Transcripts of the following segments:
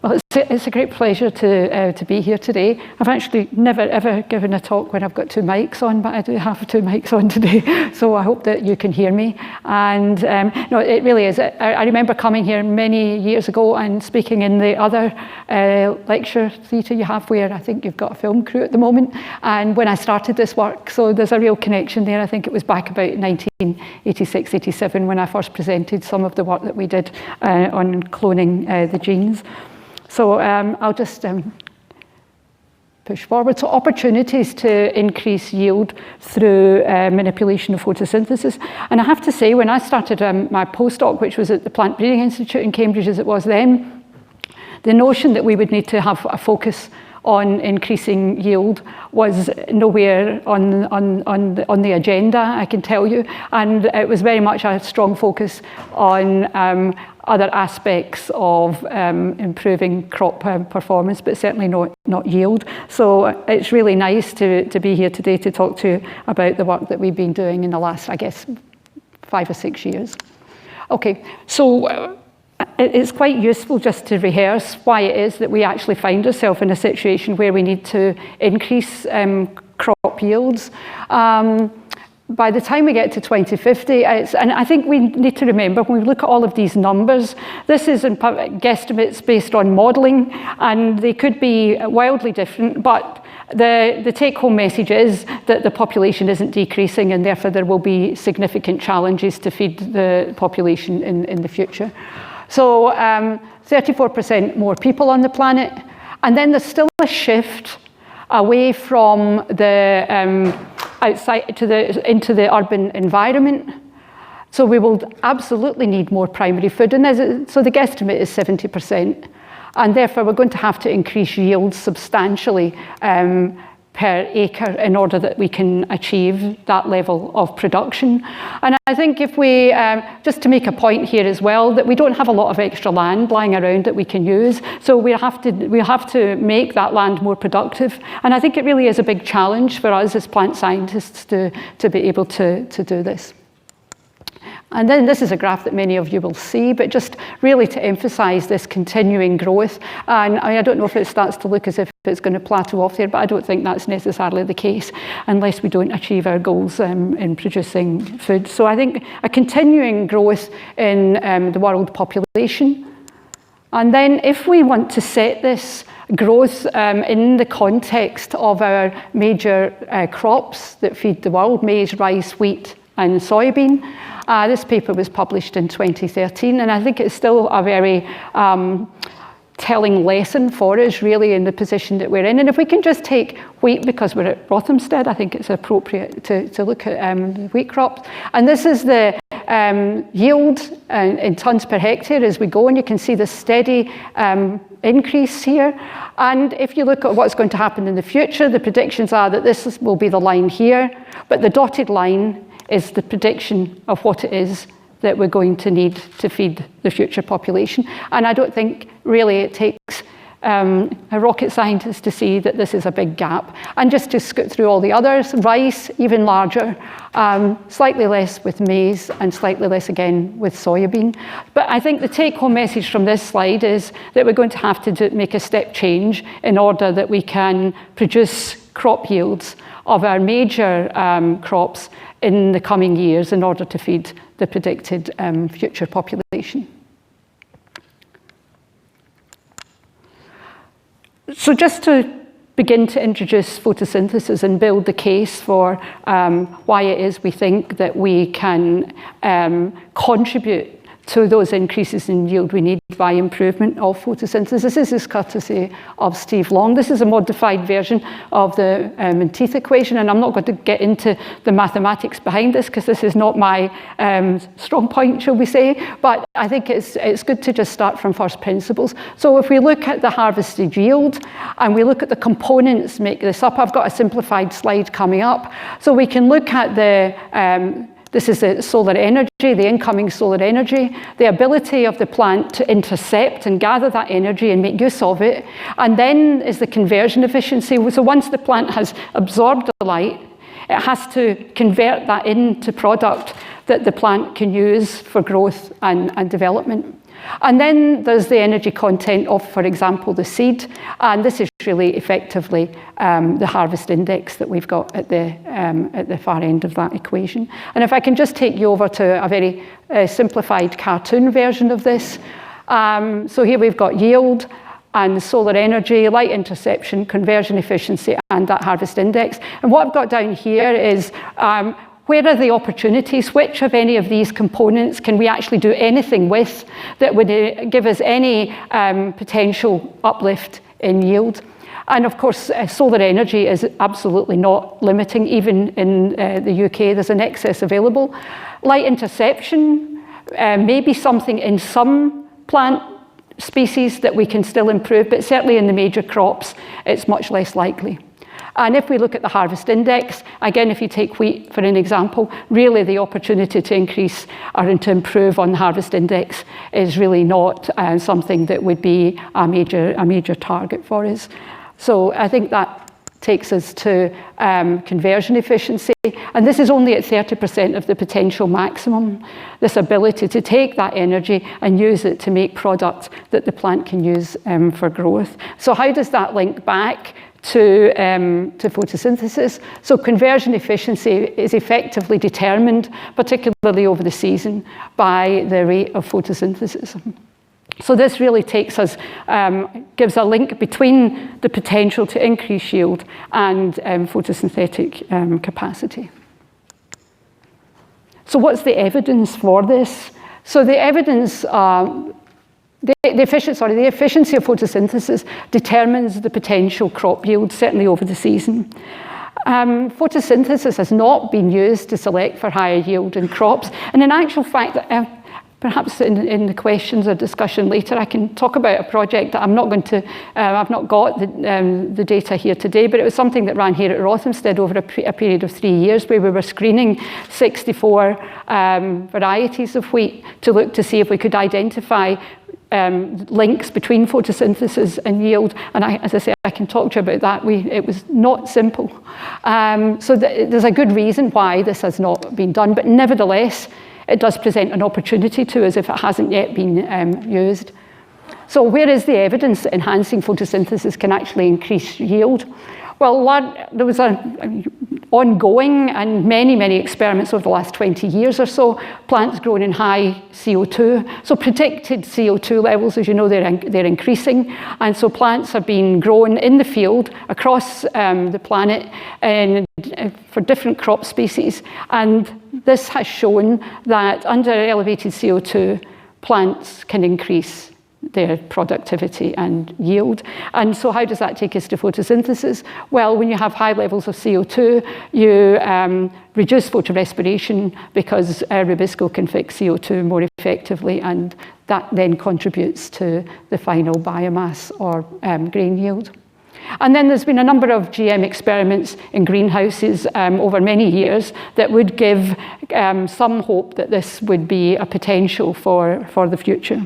Well, it's a great pleasure to be here today. I've actually never ever given a talk when I've got two mics on, but I do have two mics on today, so I hope that you can hear me. And no, it really is. I remember coming here many years ago and speaking in the other lecture theatre you have, where I think you've got a film crew at the moment, and when I started this work, so there's a real connection there. I think it was back about 1986, 87 when I first presented some of the work that we did on cloning the genes. So I'll just push forward. So opportunities to increase yield through manipulation of photosynthesis. And I have to say, when I started my postdoc, which was at the Plant Breeding Institute in Cambridge as it was then, the notion that we would need to have a focus on increasing yield was nowhere on the agenda, I can tell you. And it was very much a strong focus on other aspects of improving crop performance, but certainly not yield. So it's really nice to be here today to talk to you about the work that we've been doing in the last, I guess, 5 or 6 years. Okay, so it's quite useful just to rehearse why it is that we actually find ourselves in a situation where we need to increase crop yields. By the time we get to 2050, and I think we need to remember when we look at all of these numbers, this is in guesstimates based on modelling, and they could be wildly different, but the take-home message is that the population isn't decreasing, and therefore there will be significant challenges to feed the population in the future. So 34% more people on the planet, and then there's still a shift away from the outside into the urban environment. So we will absolutely need more primary food, and so the guesstimate is 70%, and therefore we're going to have to increase yields substantially per acre in order that we can achieve that level of production. And I think if we, just to make a point here as well, that we don't have a lot of extra land lying around that we can use, so we have to make that land more productive. And I think it really is a big challenge for us as plant scientists to be able to do this. And then this is a graph that many of you will see, but just really to emphasize this continuing growth. And I don't know if it starts to look as if it's going to plateau off there, but I don't think that's necessarily the case unless we don't achieve our goals in producing food. So I think a continuing growth in the world population. And then if we want to set this growth in the context of our major crops that feed the world, maize, rice, wheat, and soybean. This paper was published in 2013, and I think it's still a very telling lesson for us, really, in the position that we're in. And if we can just take wheat, because we're at Rothamsted, I think it's appropriate to look at the wheat crops. And this is the yield in tonnes per hectare as we go, and you can see the steady increase here. And if you look at what's going to happen in the future, the predictions are that this will be the line here, but the dotted line is the prediction of what it is that we're going to need to feed the future population. And I don't think really it takes a rocket scientist to see that this is a big gap. And just to scoot through all the others, rice, even larger, slightly less with maize, and slightly less again with soybean. But I think the take-home message from this slide is that we're going to have to make a step change in order that we can produce crop yields of our major crops in the coming years in order to feed the predicted future population. So just to begin to introduce photosynthesis and build the case for why it is we think that we can contribute to those increases in yield we need by improvement of photosynthesis. This is courtesy of Steve Long. This is a modified version of the Menteith equation, and I'm not going to get into the mathematics behind this because this is not my strong point, shall we say, but I think it's good to just start from first principles. So if we look at the harvested yield and we look at the components make this up, I've got a simplified slide coming up. So we can look at the this is the solar energy, the incoming solar energy, the ability of the plant to intercept and gather that energy and make use of it. And then is the conversion efficiency. So once the plant has absorbed the light, it has to convert that into product that the plant can use for growth and development. And then there's the energy content of, for example, the seed. And this is really effectively the harvest index that we've got at the far end of that equation. And if I can just take you over to a very simplified cartoon version of this. So here we've got yield and solar energy, light interception, conversion efficiency, and that harvest index. And what I've got down here is where are the opportunities? Which of any of these components can we actually do anything with that would give us any potential uplift in yield? And of course, solar energy is absolutely not limiting. Even in the UK, there's an excess available. Light interception may be something in some plant species that we can still improve, but certainly in the major crops, it's much less likely. And if we look at the harvest index, again, if you take wheat for an example, really the opportunity to increase or to improve on the harvest index is really not something that would be a major target for us. So I think that takes us to conversion efficiency. And this is only at 30% of the potential maximum, this ability to take that energy and use it to make product that the plant can use for growth. So how does that link back to photosynthesis? So conversion efficiency is effectively determined, particularly over the season, by the rate of photosynthesis. So this really takes us, gives a link between the potential to increase yield and photosynthetic capacity. So what's the evidence for this? So the evidence, the efficiency of photosynthesis determines the potential crop yield, certainly over the season. Photosynthesis has not been used to select for higher yield in crops, and in actual fact, perhaps in the questions or discussion later, I can talk about a project that I'm not going to, I've not got the data here today, but it was something that ran here at Rothamsted over a period of 3 years where we were screening 64 varieties of wheat to look to see if we could identify links between photosynthesis and yield. And as I say, I can talk to you about that. It was not simple. So there's a good reason why this has not been done, but nevertheless, it does present an opportunity to us if it hasn't yet been used. So where is the evidence that enhancing photosynthesis can actually increase yield? Well, there was an ongoing and many experiments over the last 20 years or so, plants grown in high CO2. So predicted CO2 levels, as you know, they're increasing. And so plants have been grown in the field across the planet and for different crop species. And this has shown that under elevated CO2, plants can increase their productivity and yield. And so how does that take us to photosynthesis? Well, when you have high levels of CO2, you reduce photorespiration because rubisco can fix CO2 more effectively, and that then contributes to the final biomass or grain yield. And then there's been a number of GM experiments in greenhouses over many years that would give some hope that this would be a potential for the future.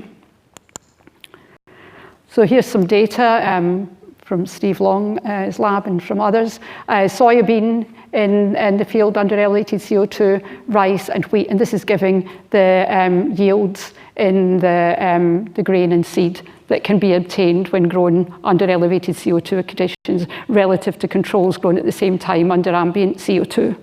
So here's some data from Steve Long's lab and from others. Soybean in the field under elevated CO2, rice and wheat, and this is giving the yields in the grain and seed that can be obtained when grown under elevated CO2 conditions relative to controls grown at the same time under ambient CO2.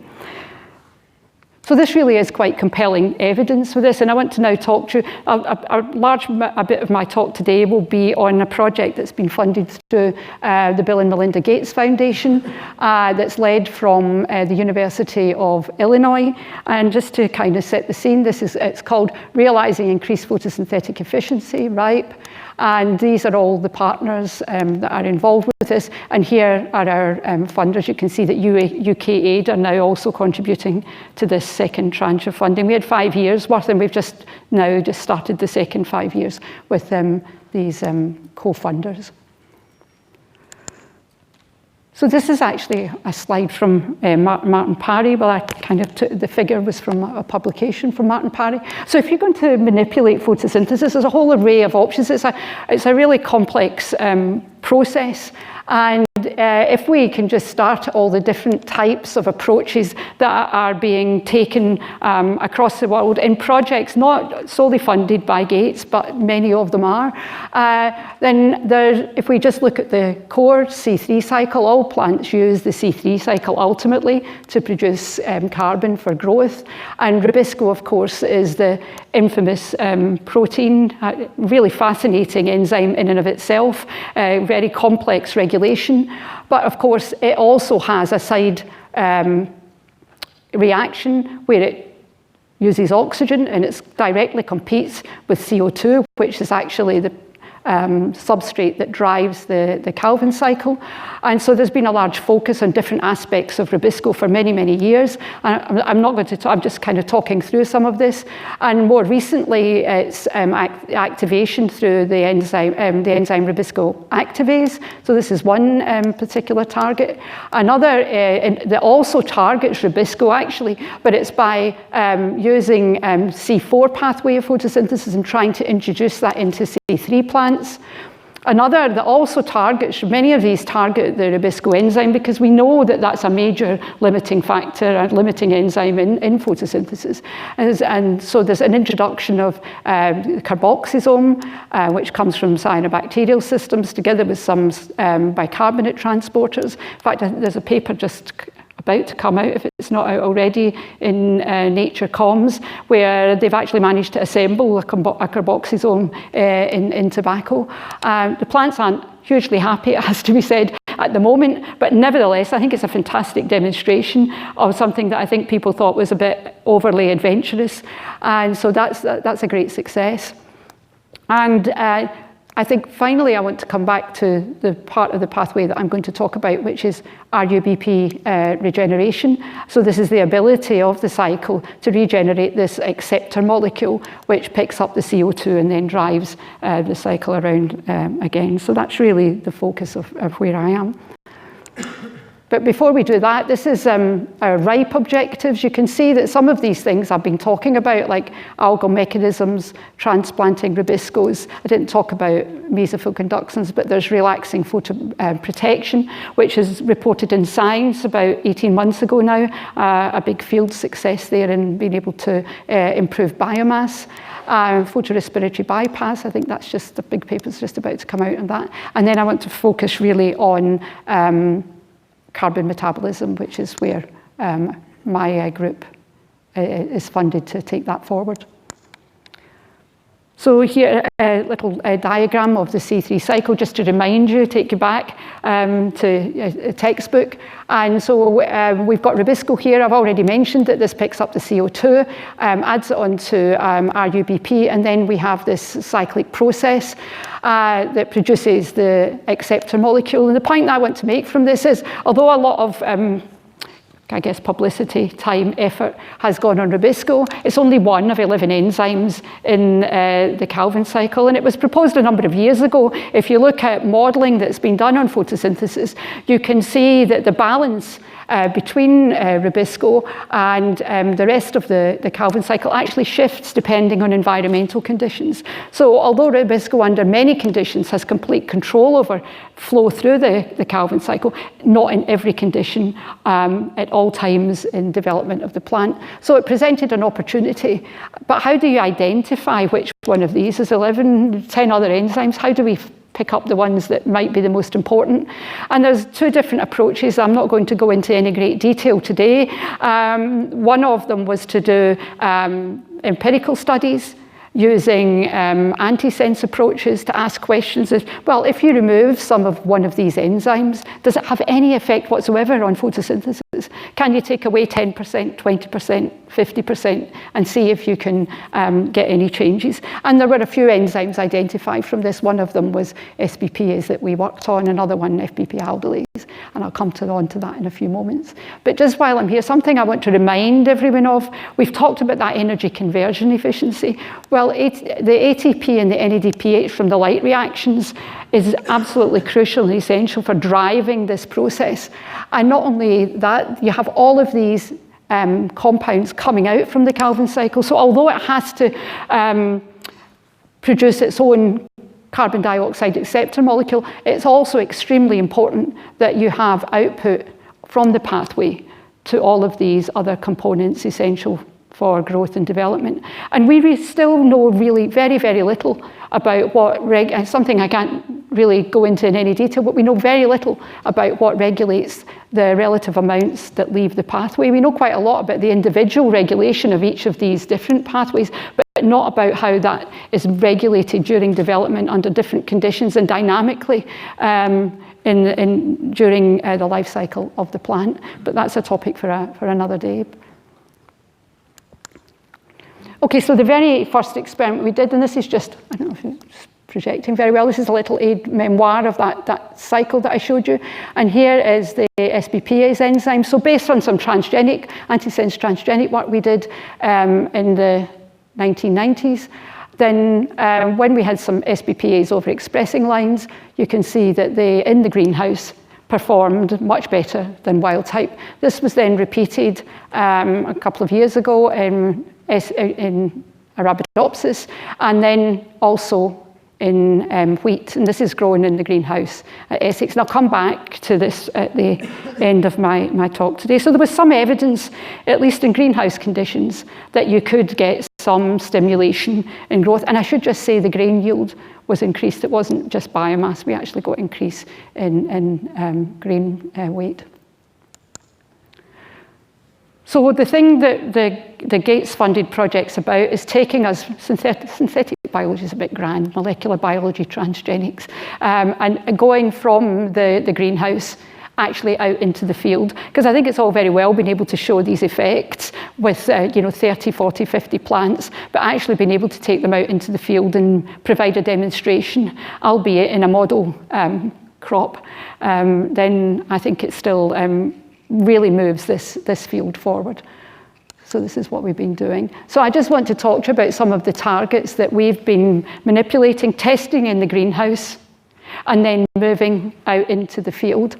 So this really is quite compelling evidence for this, and I want to now talk to you. A bit of my talk today will be on a project that's been funded through the Bill and Melinda Gates Foundation that's led from the University of Illinois. And just to kind of set the scene, it's called Realizing Increased Photosynthetic Efficiency, RIPE. And these are all the partners that are involved with this. And here are our funders. You can see that UK Aid are now also contributing to this second tranche of funding. We had 5 years worth, and we've just started the second 5 years with these co-funders. So this is actually a slide from Martin Parry. Well, I kind of took, the figure was from a publication from Martin Parry. So if you're going to manipulate photosynthesis, there's a whole array of options. It's a really complex process. And if we can just start all the different types of approaches that are being taken across the world in projects not solely funded by Gates, but many of them are, then if we just look at the core C3 cycle, all plants use the C3 cycle ultimately to produce carbon for growth. And Rubisco, of course, is the infamous protein, really fascinating enzyme in and of itself, very complex regulation. But of course, it also has a side reaction where it uses oxygen and it directly competes with CO2, which is actually the substrate that drives the Calvin cycle. And so there's been a large focus on different aspects of Rubisco for many, many years. And I'm not going to talk, I'm just kind of talking through some of this. And more recently, it's activation through the enzyme Rubisco activase. So this is one particular target. Another that also targets Rubisco actually, but it's by using C4 pathway of photosynthesis and trying to introduce that into C3 plants. Another that also targets, many of these target the Rubisco enzyme because we know that that's a major limiting factor, a limiting enzyme in photosynthesis. And so there's an introduction of carboxylase, which comes from cyanobacterial systems, together with some bicarbonate transporters. In fact, there's a paper just about to come out, if it's not out already, in Nature Comms, where they've actually managed to assemble a carboxylase in tobacco. The plants aren't hugely happy, it has to be said, at the moment, but nevertheless, I think it's a fantastic demonstration of something that I think people thought was a bit overly adventurous, and so that's a great success. And I think finally I want to come back to the part of the pathway that I'm going to talk about, which is RUBP regeneration. So this is the ability of the cycle to regenerate this acceptor molecule, which picks up the CO2 and then drives the cycle around again. So that's really the focus of where I am. But before we do that, this is our RIPE objectives. You can see that some of these things I've been talking about, like algal mechanisms, transplanting Rubiscos. I didn't talk about mesophoconductins, but there's relaxing photoprotection, which is reported in Science about 18 months ago now, a big field success there in being able to improve biomass. Photorespiratory bypass, I think that's just, the big paper's just about to come out on that. And then I want to focus really on carbon metabolism, which is where my group is funded to take that forward. So here, a little diagram of the C3 cycle, just to remind you, take you back to a textbook. And so we've got Rubisco here. I've already mentioned that this picks up the CO2, adds it onto RUBP, and then we have this cyclic process that produces the acceptor molecule. And the point that I want to make from this is, although a lot of I guess publicity, time, effort has gone on Rubisco, it's only one of 11 enzymes in the Calvin cycle, and it was proposed a number of years ago. If you look at modelling that's been done on photosynthesis, you can see that the balance between Rubisco and the rest of the Calvin cycle actually shifts depending on environmental conditions. So although Rubisco under many conditions has complete control over flow through the Calvin cycle, not in every condition at all times in development of the plant. So it presented an opportunity. But how do you identify which one of these is 11, 10 other enzymes? How do we pick up the ones that might be the most important? And there's two different approaches. I'm not going to go into any great detail today. One of them was to do empirical studies using antisense approaches to ask questions as, well, if you remove some of one of these enzymes, does it have any effect whatsoever on photosynthesis? Can you take away 10%, 20%, 50% and see if you can get any changes? And there were a few enzymes identified from this. One of them was SBPase that we worked on, another one FBPaldolase, and I'll come on to that in a few moments. But just while I'm here, something I want to remind everyone of, we've talked about that energy conversion efficiency. Well, the ATP and the NADPH from the light reactions is absolutely crucial and essential for driving this process. And not only that, you have all of these compounds coming out from the Calvin cycle. So although it has to produce its own carbon dioxide acceptor molecule, it's also extremely important that you have output from the pathway to all of these other components essential for growth and development. And we still know really very, very little about what, something I can't really go into in any detail, but we know very little about what regulates the relative amounts that leave the pathway. We know quite a lot about the individual regulation of each of these different pathways, but not about how that is regulated during development under different conditions and dynamically during the life cycle of the plant. But that's a topic for another day. Okay, so the very first experiment we did, and this is just, I don't know if it's projecting very well, this is a little aid memoir of that cycle that I showed you. And here is the SBPase enzyme. So based on some transgenic, antisense transgenic work we did in the 1990s, then when we had some SBPase overexpressing lines, you can see that they, in the greenhouse, performed much better than wild type. This was then repeated a couple of years ago in Arabidopsis, and then also in wheat, and this is grown in the greenhouse at Essex. And I'll come back to this at the end of my talk today. So there was some evidence, at least in greenhouse conditions, that you could get some stimulation in growth. And I should just say the grain yield was increased. It wasn't just biomass. We actually got increase in grain weight. So the thing that the Gates-funded project's about is taking us, synthetic biology is a bit grand, molecular biology, transgenics, and going from the greenhouse actually out into the field. Because I think it's all very well being able to show these effects with 30, 40, 50 plants, but actually being able to take them out into the field and provide a demonstration, albeit in a model crop, then I think it still really moves this field forward. So this is what we've been doing. So I just want to talk to you about some of the targets that we've been manipulating, testing in the greenhouse, and then moving out into the field.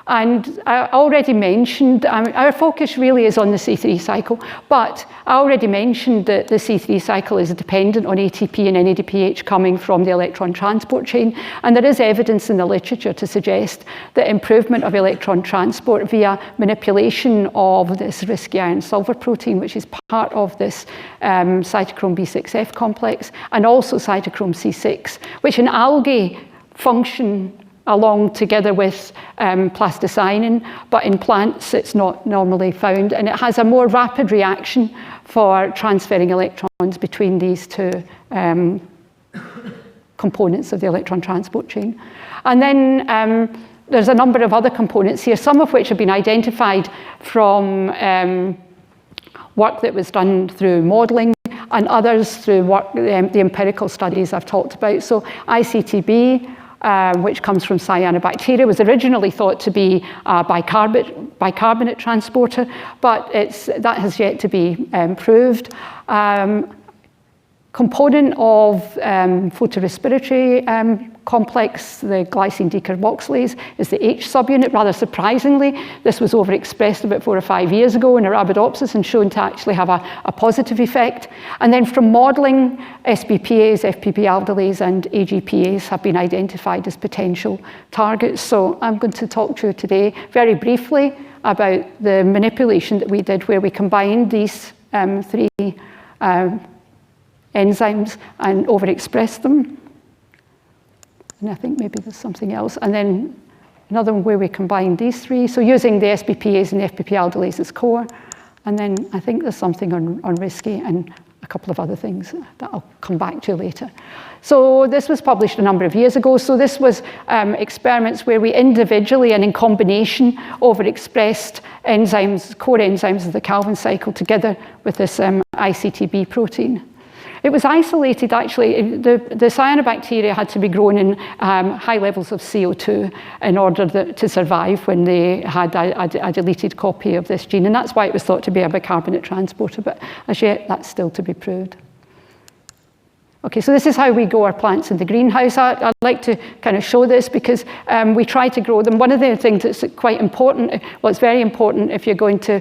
And I already mentioned, our focus really is on the C3 cycle, but I already mentioned that the C3 cycle is dependent on ATP and NADPH coming from the electron transport chain. And there is evidence in the literature to suggest that improvement of electron transport via manipulation of this risky iron sulfur protein, which is part of this cytochrome B6F complex, and also cytochrome C6, which in algae function along together with plasticinin, but in plants it's not normally found, and it has a more rapid reaction for transferring electrons between these two components of the electron transport chain. And then there's a number of other components here, some of which have been identified from work that was done through modelling, and others through work, the empirical studies I've talked about. So ictB, which comes from cyanobacteria, was originally thought to be a bicarbonate transporter, but that has yet to be proved. Component of photorespiratory complex, the glycine decarboxylase, is the H subunit. Rather surprisingly, this was overexpressed about 4 or 5 years ago in Arabidopsis and shown to actually have a positive effect. And then from modelling, SBPase, FBPaldolase, and AGPase have been identified as potential targets. So I'm going to talk to you today very briefly about the manipulation that we did where we combined these three enzymes and overexpressed them. And I think maybe there's something else. And then another one where we combined these three. So using the SBPase and the FBPaldolase as core. And then I think there's something on risky and a couple of other things that I'll come back to later. So this was published a number of years ago. So this was experiments where we individually and in combination overexpressed enzymes, core enzymes of the Calvin cycle together with this ictB protein. It was isolated, actually. The cyanobacteria had to be grown in high levels of CO2 in order to survive when they had a deleted copy of this gene. And that's why it was thought to be a bicarbonate transporter, but as yet, that's still to be proved. Okay, so this is how we grow our plants in the greenhouse. I'd like to kind of show this because we try to grow them. One of the things that's quite important, well, it's very important if you're going to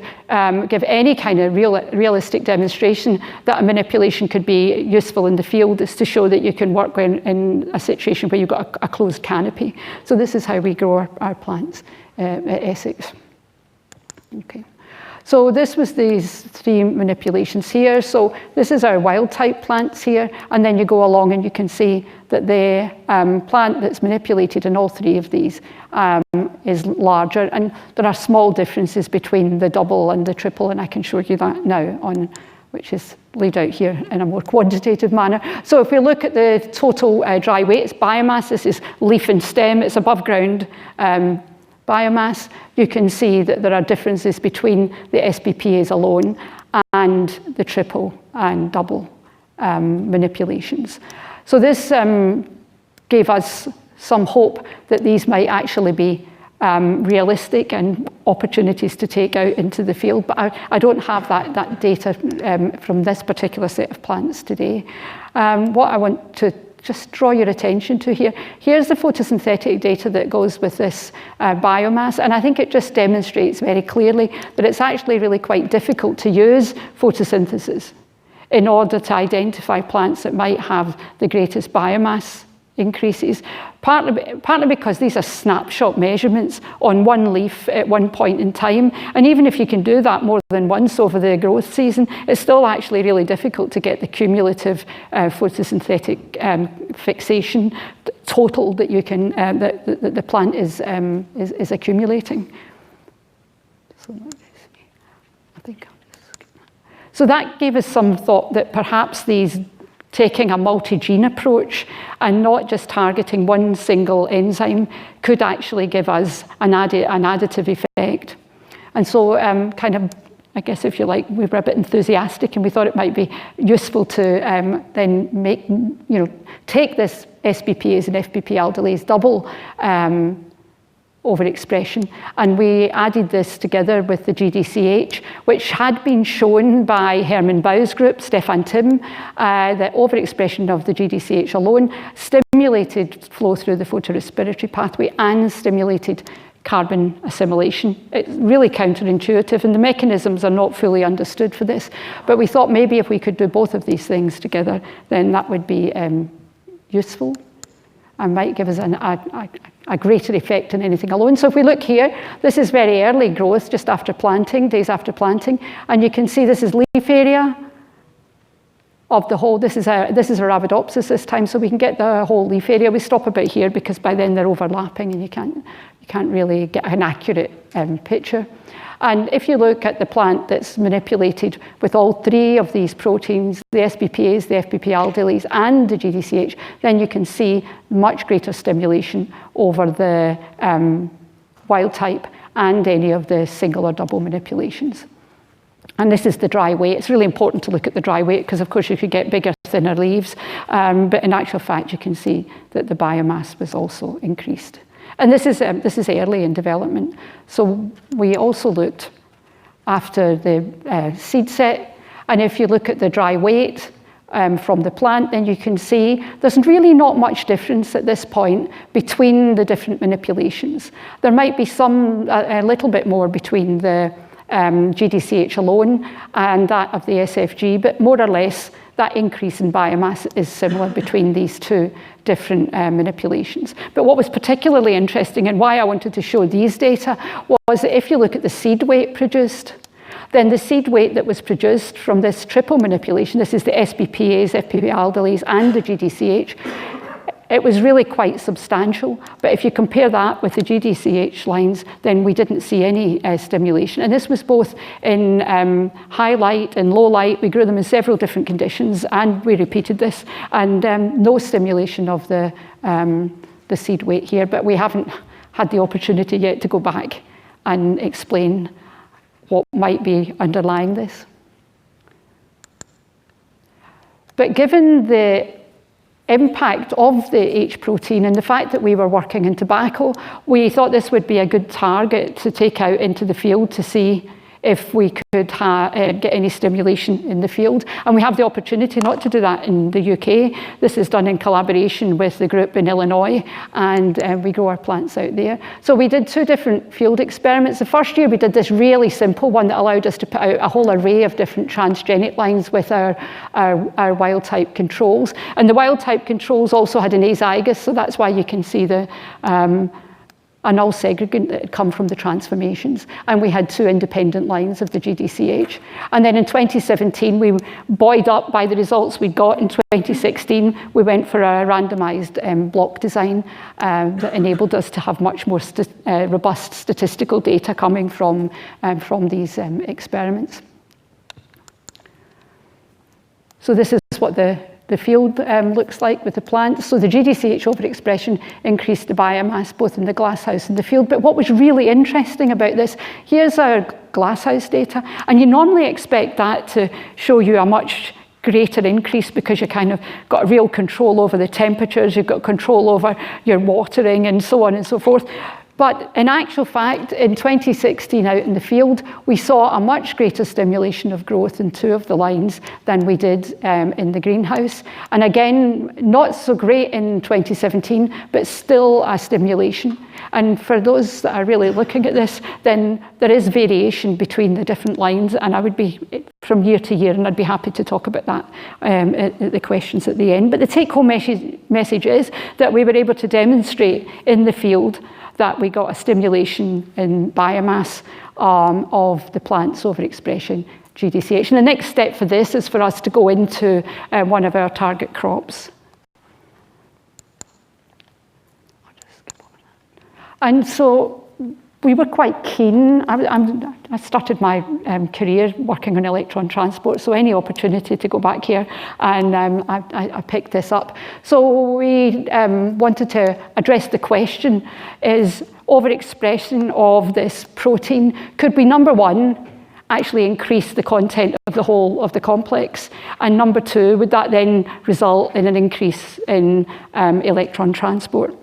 give any kind of realistic demonstration that a manipulation could be useful in the field, is to show that you can work in a situation where you've got a closed canopy. So this is how we grow our plants at Essex. Okay. So this was these 3 manipulations here. So this is our wild type plants here. And then you go along and you can see that the plant that's manipulated in all 3 of these is larger. And there are small differences between the double and the triple. And I can show you that now, which is laid out here in a more quantitative manner. So if we look at the total dry weight, it's biomass. This is leaf and stem. It's above ground biomass. You can see that there are differences between the SBPase alone and the triple and double manipulations. So this gave us some hope that these might actually be realistic and opportunities to take out into the field, but I don't have that data from this particular set of plants today. What I want to just draw your attention to here. Here's the photosynthetic data that goes with this biomass, and I think it just demonstrates very clearly that it's actually really quite difficult to use photosynthesis in order to identify plants that might have the greatest biomass increases, partly because these are snapshot measurements on one leaf at one point in time. And even if you can do that more than once over the growth season, it's still actually really difficult to get the cumulative photosynthetic fixation total that you can that the plant is accumulating. So let me see. I think I'll just skip that. So that gave us some thought that perhaps these taking a multi-gene approach and not just targeting one single enzyme could actually give us an additive effect. And so kind of, I guess if you like, we were a bit enthusiastic and we thought it might be useful to then take this SBPase and FBPaldolase double overexpression, and we added this together with the GDCH, which had been shown by Herman Bau's group, Stefan Tim, that overexpression of the GDCH alone stimulated flow through the photorespiratory pathway and stimulated carbon assimilation. It's really counterintuitive, and the mechanisms are not fully understood for this, but we thought maybe if we could do both of these things together, then that would be useful and might give us a greater effect than anything alone. So if we look here, this is very early growth, just after planting, days after planting, and you can see this is leaf area of the whole. This is a Arabidopsis this time, so we can get the whole leaf area. We stop about here because by then they're overlapping and you can't really get an accurate picture. And if you look at the plant that's manipulated with all 3 of these proteins, the SBPase, the FBPaldolase, and the GDCH, then you can see much greater stimulation over the wild type and any of the single or double manipulations. And this is the dry weight. It's really important to look at the dry weight because, of course, you could get bigger, thinner leaves. But in actual fact, you can see that the biomass was also increased. And this is early in development. So we also looked after the seed set. And if you look at the dry weight from the plant, then you can see there's really not much difference at this point between the different manipulations. There might be a little bit more between the GDCH alone and that of the SFG, but more or less that increase in biomass is similar between these 2 different manipulations. But what was particularly interesting and why I wanted to show these data was that if you look at the seed weight produced, then the seed weight that was produced from this triple manipulation, this is the SBPase, FBPaldolase, and the GDCH, it was really quite substantial. But if you compare that with the GDCH lines, then we didn't see any stimulation. And this was both in high light and low light. We grew them in several different conditions, and we repeated this. And no stimulation of the seed weight here, but we haven't had the opportunity yet to go back and explain what might be underlying this. But given the impact of the H protein and the fact that we were working in tobacco, we thought this would be a good target to take out into the field to see if we could get any stimulation in the field. And we have the opportunity not to do that in the UK. This is done in collaboration with the group in Illinois, and we grow our plants out there. So we did 2 different field experiments. The first year we did this really simple one that allowed us to put out a whole array of different transgenic lines with our wild type controls. And the wild type controls also had an azygous, so that's why you can see the a null segregant that had come from the transformations. And we had 2 independent lines of the GDCH. And then in 2017, we buoyed up by the results we got in 2016. We went for a randomized block design that enabled us to have much more robust statistical data coming from these experiments. So this is what the field looks like with the plants. So the GDCH overexpression increased the biomass both in the glasshouse and the field. But what was really interesting about this, here's our glasshouse data, and you normally expect that to show you a much greater increase because you kind of got real control over the temperatures, you've got control over your watering and so on and so forth. But in actual fact, in 2016 out in the field, we saw a much greater stimulation of growth in 2 of the lines than we did in the greenhouse. And again, not so great in 2017, but still a stimulation. And for those that are really looking at this, then there is variation between the different lines, and I would be from year to year, and I'd be happy to talk about that at the questions at the end. But the take-home message is that we were able to demonstrate in the field that we got a stimulation in biomass of the plant's overexpression GDCH. And the next step for this is for us to go into one of our target crops. I'll just skip over that. And so we were quite keen. I started my career working on electron transport, so any opportunity to go back here, and I picked this up. So we wanted to address the question, is overexpression of this protein, could we, number 1, actually increase the content of the whole of the complex? And number 2, would that then result in an increase in electron transport?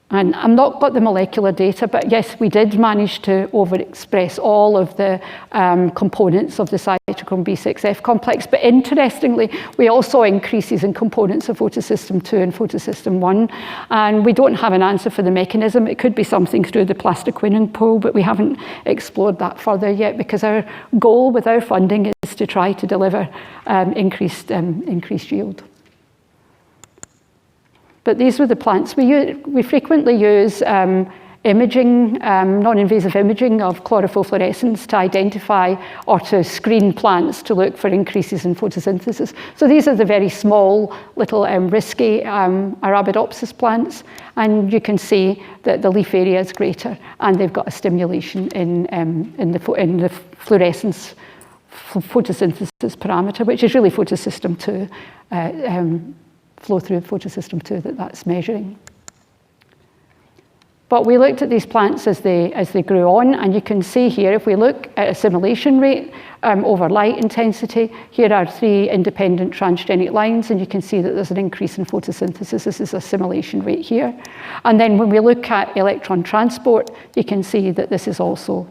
And I've not got the molecular data, but yes, we did manage to overexpress all of the components of the cytochrome B6F complex. But interestingly, we also saw increases in components of photosystem 2 and photosystem 1. And we don't have an answer for the mechanism. It could be something through the plastoquinone pool, but we haven't explored that further yet, because our goal with our funding is to try to deliver increased yield. But these were the plants. We frequently use imaging, non-invasive imaging of chlorophyll fluorescence to identify or to screen plants to look for increases in photosynthesis. So these are the very small, little risky Arabidopsis plants, and you can see that the leaf area is greater, and they've got a stimulation in the fluorescence photosynthesis parameter, which is really photosystem 2. Flow through photosystem 2 that's measuring. But we looked at these plants as they grew on, and you can see here, if we look at assimilation rate over light intensity, here are 3 independent transgenic lines, and you can see that there's an increase in photosynthesis. This is assimilation rate here. And then when we look at electron transport, you can see that this is also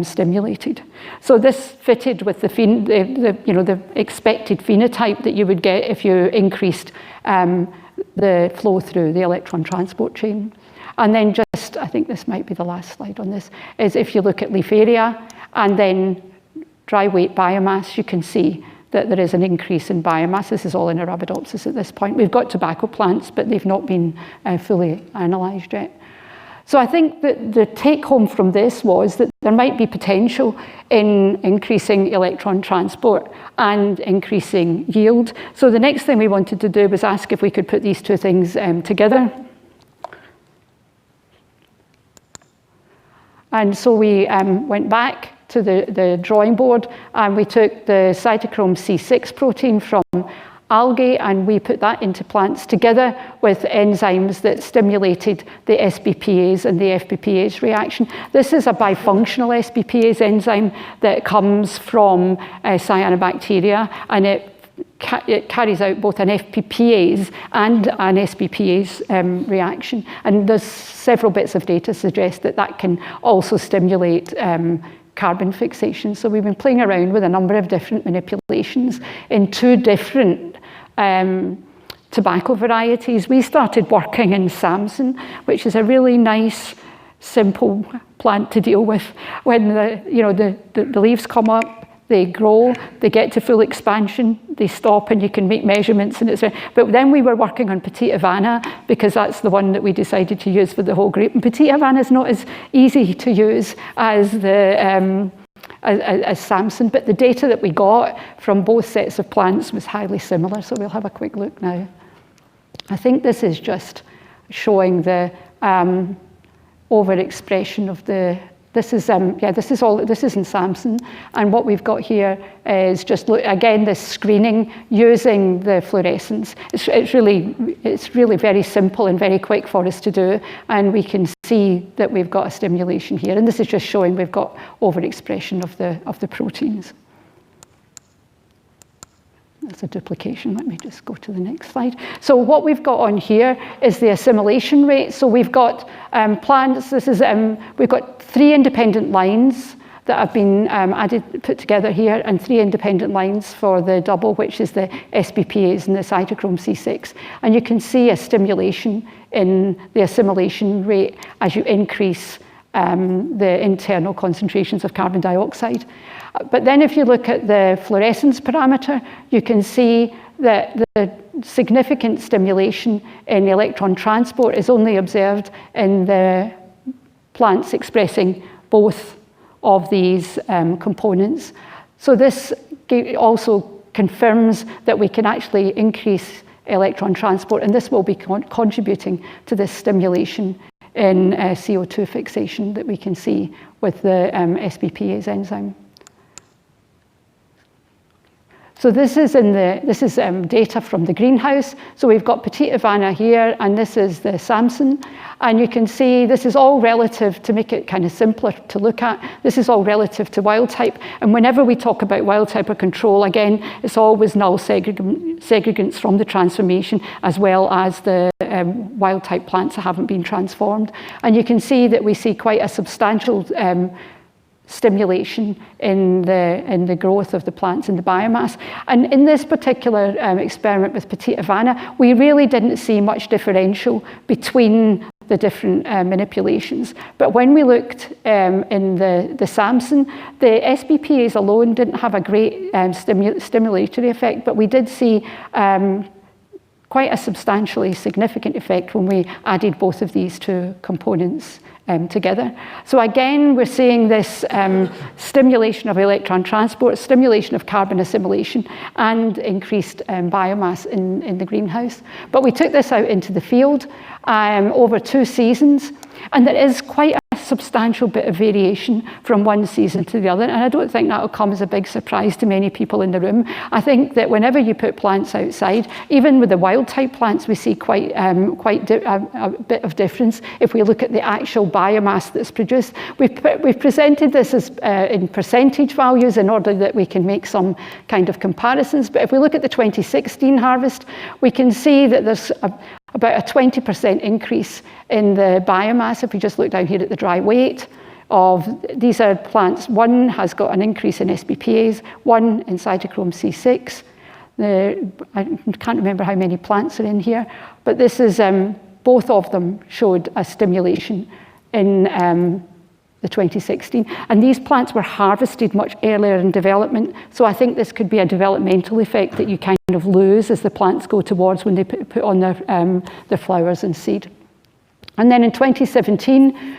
stimulated. So this fitted with the expected phenotype that you would get if you increased the flow through the electron transport chain. And then just, I think this might be the last slide on this, is if you look at leaf area and then dry weight biomass, you can see that there is an increase in biomass. This is all in Arabidopsis at this point. We've got tobacco plants, but they've not been fully analysed yet. So I think that the take home from this was that there might be potential in increasing electron transport and increasing yield. So the next thing we wanted to do was ask if we could put these 2 things together. And so we went back to the drawing board, and we took the cytochrome C6 protein from algae, and we put that into plants together with enzymes that stimulated the SBPase and the FBPase reaction. This is a bifunctional SBPase enzyme that comes from cyanobacteria, and it carries out both an FBPase and an SBPase reaction. And there's several bits of data suggest that that can also stimulate carbon fixation. So we've been playing around with a number of different manipulations in 2 different tobacco varieties. We started working in Samson, which is a really nice, simple plant to deal with. When the leaves come up, they grow, they get to full expansion, they stop, and you can make measurements. But then we were working on Petite Havana, because that's the one that we decided to use for the whole group. And Petite Havana is not as easy to use as as Samson, but the data that we got from both sets of plants was highly similar. So we'll have a quick look now. I think this is just showing the overexpression of the. This is in Samson, and what we've got here is just again this screening using the fluorescence. It's really very simple and very quick for us to do, and we can see that we've got a stimulation here, and this is just showing we've got overexpression of the proteins. That's a duplication. Let me just go to the next slide. So what we've got on here is the assimilation rate. So we've got plants. We've got 3 independent lines that have been put together here, and 3 independent lines for the double, which is the SBPase and the cytochrome C6. And you can see a stimulation in the assimilation rate as you increase the internal concentrations of carbon dioxide. But then if you look at the fluorescence parameter, you can see that the significant stimulation in electron transport is only observed in the plants expressing both of these components. So this also confirms that we can actually increase electron transport, and this will be contributing to this stimulation in CO2 fixation that we can see with the SBPase enzyme. So this is data from the greenhouse. So we've got Petite Havana here, and this is the Samson. And you can see this is all relative, to make it kind of simpler to look at, this is all relative to wild type. And whenever we talk about wild type or control, again, it's always null segregants from the transformation, as well as the wild type plants that haven't been transformed. And you can see that we see quite a substantial stimulation in the growth of the plants and the biomass. And in this particular experiment with Petite Havana, we really didn't see much differential between the different manipulations. But when we looked in the Samson, the SBPase alone didn't have a great stimulatory effect, but we did see quite a substantially significant effect when we added both of these 2 components together. So again, we're seeing this stimulation of electron transport, stimulation of carbon assimilation, and increased biomass in the greenhouse. But we took this out into the field over 2 seasons, and there is quite a substantial bit of variation from one season to the other, and I don't think that will come as a big surprise to many people in the room. I think that whenever you put plants outside, even with the wild type plants, we see quite a bit of difference. If we look at the actual biomass that's produced, we've presented this as in percentage values in order that we can make some kind of comparisons. But if we look at the 2016 harvest, we can see that there's about a 20% increase in the biomass. If we just look down here at the dry weight of these are plants, one has got an increase in SBPase, one in cytochrome C6. I can't remember how many plants are in here, but this is both of them showed a stimulation in the 2016. And these plants were harvested much earlier in development. So I think this could be a developmental effect that you kind of lose as the plants go towards when they put on their flowers and seed. And then in 2017,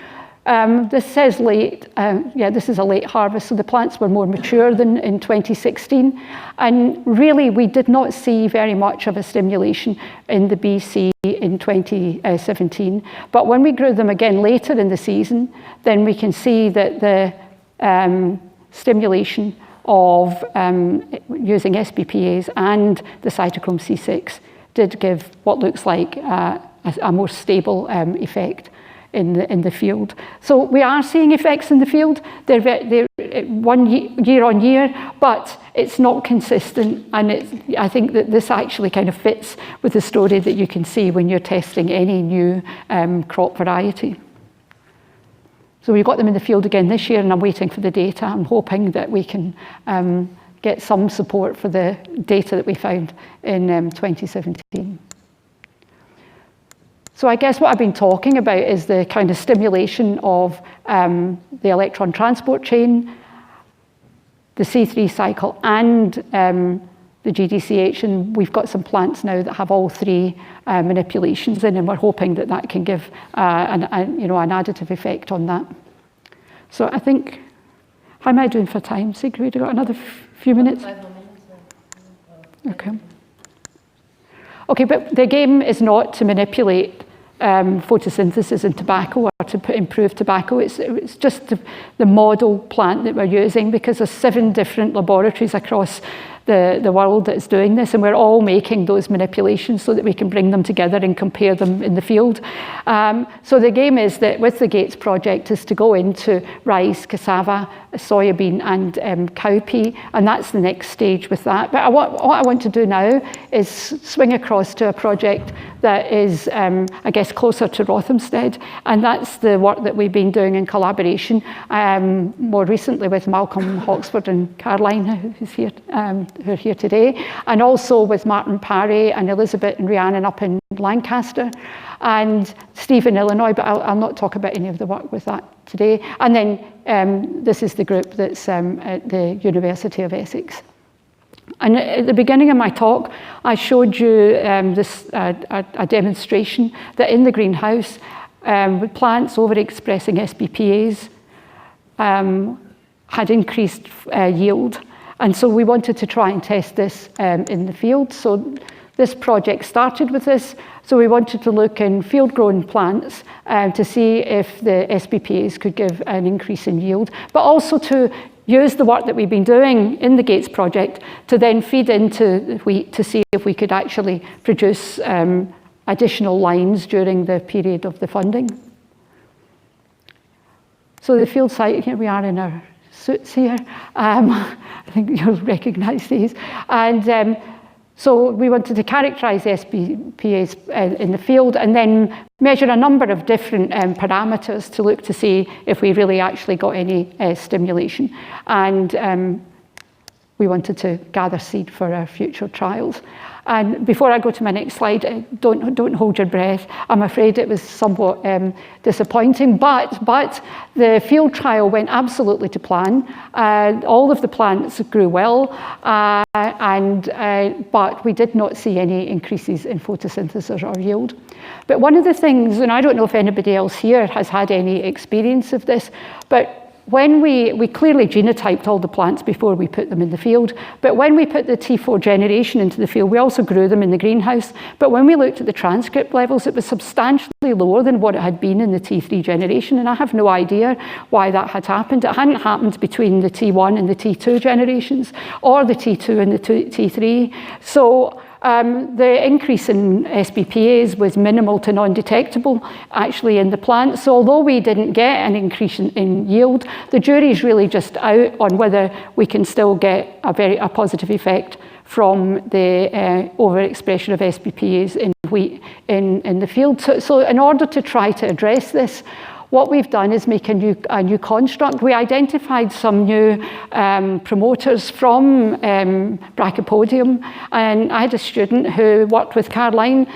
this says late, this is a late harvest, so the plants were more mature than in 2016. And really, we did not see very much of a stimulation in the BC in 2017. But when we grew them again later in the season, then we can see that the stimulation of using SBPase and the cytochrome C6 did give what looks like a more stable effect in the field. So we are seeing effects in the field. They're 1 year on year, but it's not consistent. And I think that this actually kind of fits with the story that you can see when you're testing any new crop variety. So we got them in the field again this year, and I'm waiting for the data. I'm hoping that we can get some support for the data that we found in 2017. So I guess what I've been talking about is the kind of stimulation of the electron transport chain, the C3 cycle, and the GDCH, and we've got some plants now that have all three manipulations in, and we're hoping that that can give an additive effect on that. So I think, how am I doing for time, Sigrid? We've got another few minutes? 5 more minutes. Okay. Okay, but the game is not to manipulate photosynthesis in tobacco or to improve tobacco. It's just the model plant that we're using, because there's 7 different laboratories across the world that's doing this, and we're all making those manipulations so that we can bring them together and compare them in the field. So the game is that with the Gates project is to go into rice, cassava, soybean, and cowpea, and that's the next stage with that. But what I want to do now is swing across to a project that is, I guess, closer to Rothamsted, and that's the work that we've been doing in collaboration, more recently with Malcolm Hawksford and Caroline, who's here, who are here today, and also with Martin Parry and Elizabeth and Rhiannon up in Lancaster, and Steve in Illinois, but I'll not talk about any of the work with that today. And then this is the group that's at the University of Essex. And at the beginning of my talk, I showed you a demonstration that in the greenhouse, with plants overexpressing SBPase, had increased yield. And so we wanted to try and test this in the field. So this project started with this. So we wanted to look in field-grown plants to see if the SBPase could give an increase in yield, but also to use the work that we've been doing in the Gates project to then feed into wheat to see if we could actually produce additional lines during the period of the funding. So the field site, here we are in our suits here. I think you'll recognize these. And so we wanted to characterize SBPase in the field and then measure a number of different parameters to look to see if we really actually got any stimulation. And we wanted to gather seed for our future trials. And before I go to my next slide, don't hold your breath. I'm afraid it was somewhat disappointing, but the field trial went absolutely to plan. All of the plants grew well, but we did not see any increases in photosynthesis or yield. But one of the things, and I don't know if anybody else here has had any experience of this, but when we clearly genotyped all the plants before we put them in the field, but when we put the T4 generation into the field, we also grew them in the greenhouse. But when we looked at the transcript levels, it was substantially lower than what it had been in the T3 generation, and I have no idea why that had happened. It hadn't happened between the T1 and the T2 generations, or the T2 and the T3. So the increase in SBPase was minimal to non-detectable actually in the plant. So although we didn't get an increase in yield, the jury's really just out on whether we can still get a positive effect from the overexpression of SBPase in wheat in the field. So in order to try to address this, what we've done is make a new construct. We identified some new promoters from Brachypodium, and I had a student who worked with Caroline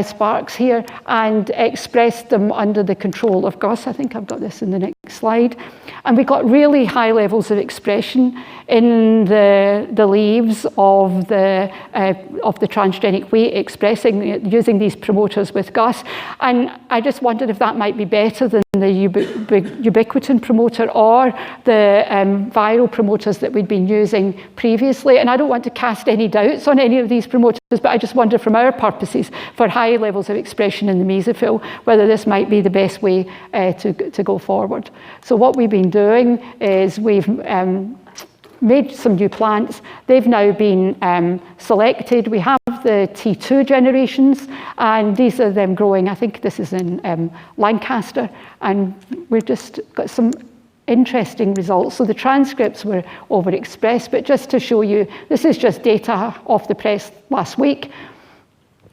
Sparks here and expressed them under the control of Gus. I think I've got this in the next slide. And we got really high levels of expression in the leaves of the transgenic wheat expressing using these promoters with Gus. And I just wondered if that might be better than the ubiquitin promoter or the viral promoters that we'd been using previously. And I don't want to cast any doubts on any of these promoters, but I just wonder from our purposes for high levels of expression in the mesophyll, whether this might be the best way to go forward. So what we've been doing is we've made some new plants. They've now been selected. We have the T2 generations, and these are them growing. I think this is in Lancaster, and we've just got some interesting results. So the transcripts were overexpressed, but just to show you, this is just data off the press last week.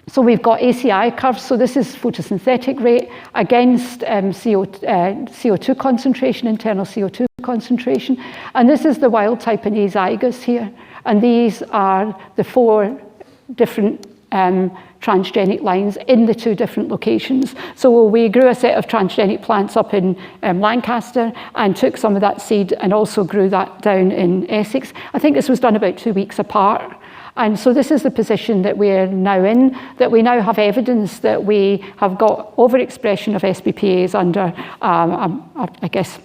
So we've got ACI curves, so this is photosynthetic rate against CO2 concentration, internal CO2 concentration, and this is the wild type and azygous here, and these are the 4 different transgenic lines in the 2 different locations. So we grew a set of transgenic plants up in Lancaster and took some of that seed and also grew that down in Essex. I think this was done about 2 weeks apart. And so this is the position that we're now in, that we now have evidence that we have got overexpression of SBPase under, I guess,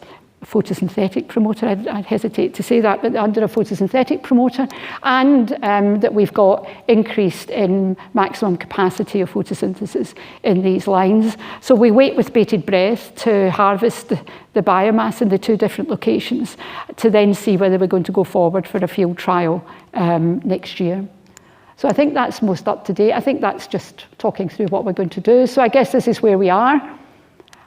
photosynthetic promoter. I'd hesitate to say that, but under a photosynthetic promoter, and that we've got increased in maximum capacity of photosynthesis in these lines. So we wait with bated breath to harvest the biomass in the 2 different locations to then see whether we're going to go forward for a field trial next year. So I think that's most up to date. I think that's just talking through what we're going to do. So I guess this is where we are.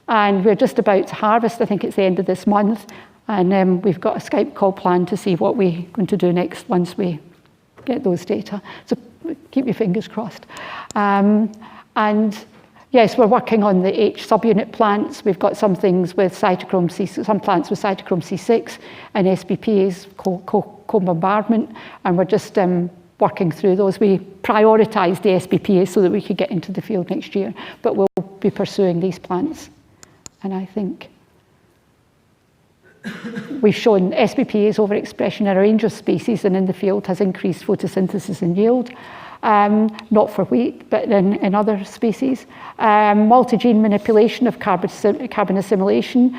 And we're just about to harvest. I think it's the end of this month. And we've got a Skype call planned to see what we're going to do next once we get those data. So keep your fingers crossed. And yes, we're working on the H subunit plants. We've got some things with cytochrome C6, some plants with cytochrome C6 and SBPase co-bombardment. And we're just working through those. We prioritised the SBPase so that we could get into the field next year. But we'll be pursuing these plants. And I think we've shown SBPase overexpression in a range of species and in the field has increased photosynthesis and yield. Not for wheat, but in other species. Multi-gene manipulation of carbon assimilation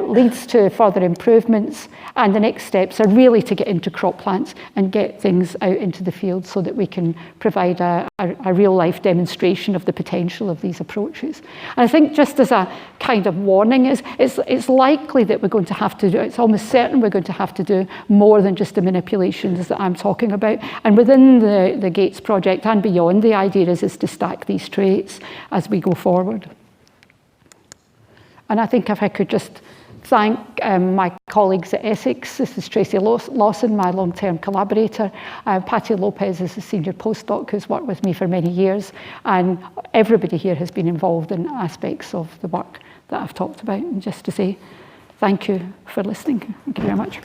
leads to further improvements, and the next steps are really to get into crop plants and get things out into the field so that we can provide a real-life demonstration of the potential of these approaches. And I think just as a kind of warning, it's likely that we're going to have to do, it's almost certain we're going to have to do more than just the manipulations that I'm talking about. And within the Gates project and beyond, the idea is to stack these traits as we go forward. And I think if I could just thank my colleagues at Essex. This is Tracy Lawson, my long-term collaborator. Patty Lopez is a senior postdoc who's worked with me for many years. And everybody here has been involved in aspects of the work that I've talked about. And just to say thank you for listening. Thank you very much.